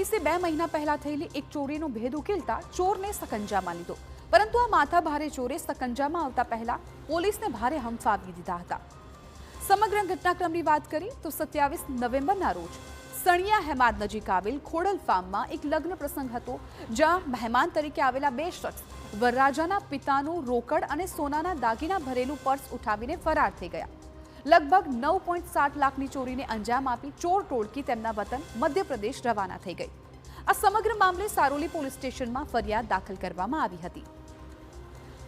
પોલીસે 2 મહિના પહેલા થયેલી એક ચોરીનો ભેદ ઉકેલતા ચોરને સકંજામાં લીધો, પરંતુ આ માથાભારે ચોરે સકંજામાં આવતા પહેલા પોલીસને ભારે હંફાવી દીધા હતા। સમગ્ર ઘટનાક્રમની વાત કરીએ તો 27 નવેમ્બરના રોજ સણિયા હેમાદ નજીક આવેલ ખોડલ ફાર્મમાં એક લગ્ન પ્રસંગ હતો, જ્યાં મહેમાન તરીકે આવેલા 2 શખ્સ વરરાજાના પિતાનું રોકડ અને સોનાના દાગીના ભરેલું પર્સ ઉઠાવીને ફરાર થઈ ગયા। લગભગ 9.7 લાખની ચોરીને અંજામ આપી ચોર ટોળકી તેમના વતન મધ્યપ્રદેશ રવાના થઈ ગઈ। આ સમગ્ર મામલે સારોલી પોલીસ સ્ટેશનમાં ફરિયાદ દાખલ કરવામાં આવી હતી।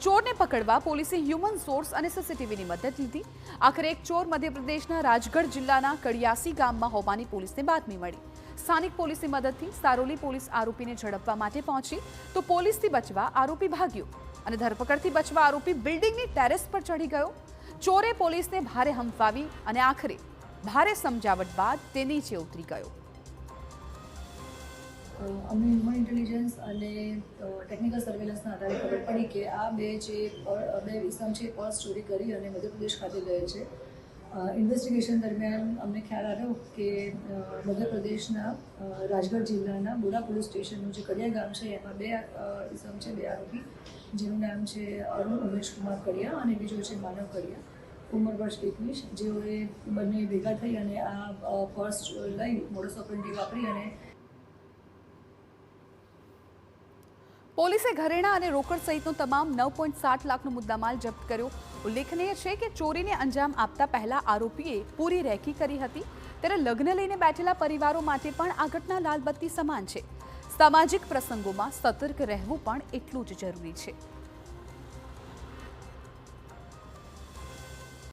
ચોરને પકડવા પોલીસે હ્યુમન સોર્સ અને સીસીટીવીની મદદ લીધી। આખરે એક ચોર મધ્યપ્રદેશના રાજગઢ જિલ્લાના કડિયાસી ગામમાં હોવાની પોલીસને બાતમી મળી। સ્થાનિક પોલીસની મદદથી સારોલી પોલીસ આરોપીને ઝડપવા માટે પહોંચી તો પોલીસથી બચવા આરોપી ભાગ્યો અને ધરપકડથી બચવા આરોપી બિલ્ડિંગની ટેરેસ પર ચડી ગયો। ચોરે પોલીસને ભારે હંફાવી અને આખરે ભારે સમજાવટ બાદ તે નીચે ઉતરી ગયો। અમને હ્યુમન ઇન્ટેલિજન્સ અને ટેકનિકલ સર્વેલન્સના આધારે ખબર પડી કે આ બે ઇસમ છે પર્સ ચોરી કરી અને મધ્યપ્રદેશ ખાતે ગયે છે। ઇન્વેસ્ટિગેશન દરમિયાન અમને ખ્યાલ આવ્યો કે મધ્યપ્રદેશના રાજગઢ જિલ્લાના બોડા પોલીસ સ્ટેશનનું જે કડિયા ગામ છે એમાં 2 ઇસમ છે, 2 આરોપી, જેનું નામ છે અરુણ ઉમેશ કુમાર કડિયા અને બીજો છે માનવ કડિયા, ઉંમર વર્ષ 21, જેઓએ બંને ભેગા થઈ અને આ પર્સ લઈ મોડસ ઓપરેન્ડી વાપરી અને પોલીસે ઘરેણા અને રોકડ સહિતનો તમામ 9.7 લાખનો મુદ્દામાલ જપ્ત કર્યો। ઉલ્લેખનીય છે કે ચોરીને અંજામ આપતા પહેલા આરોપીએ પૂરી રેકી કરી હતી, ત્યારે લગ્ન લઈને બેઠેલા પરિવારો માટે પણ આ ઘટના લાલબત્તી સમાન છે। સામાજિક પ્રસંગોમાં સતર્ક રહેવું પણ એટલું જ જરૂરી છે।